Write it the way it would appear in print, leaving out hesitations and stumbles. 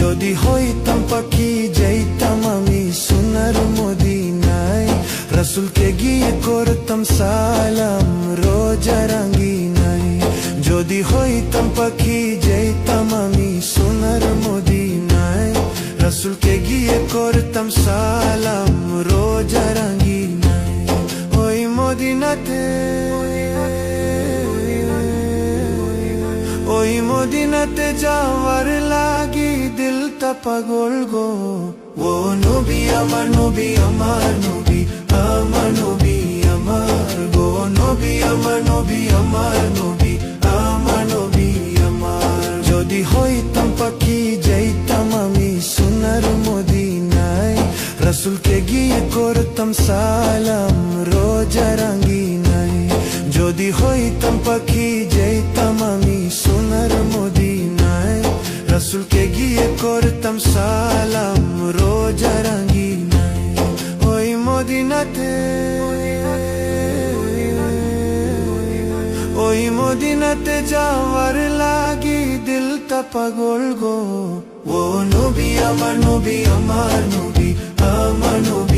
যদি হইতাম পাখি যাইতাম আমি সোনার মদিনায়, রাসূলকে গিয়ে করতাম সালাম রোজা রাঙ্গিনায়। যদি হইতাম পাখি যাইতাম আমি সোনার মদিনায়, রাসূলকে গিয়ে করতাম সালাম রোজা রাঙ্গিনায়। ওই মদিনাতে, ওই মদিনাতে যাওয়ার লাগি দিলটা পাগল গো। ও নবী আমার নবী আমার নবী, আমার নবী আমার গো। নবী আমার নবী আমার নবী, আমার নবী আমার। যদি হইতাম পাখি যাইতাম আমি সোনার মদিনায়, রাসূলকে গিয়ে করতাম সালাম রোজা রাঙ্গিনায়। যদি হইতাম পাখি যাইতাম আমি সোনার মদিনায়, রাসূলকে গিয়ে করতাম সালাম রোজা রাঙ্গিনায়। ওই মদিনাতে, ওই মদিনাতে যাওয়ার লাগি দিলটা পাগল গো। ও নবী আমার নবী আমার নবী, আমার নবী।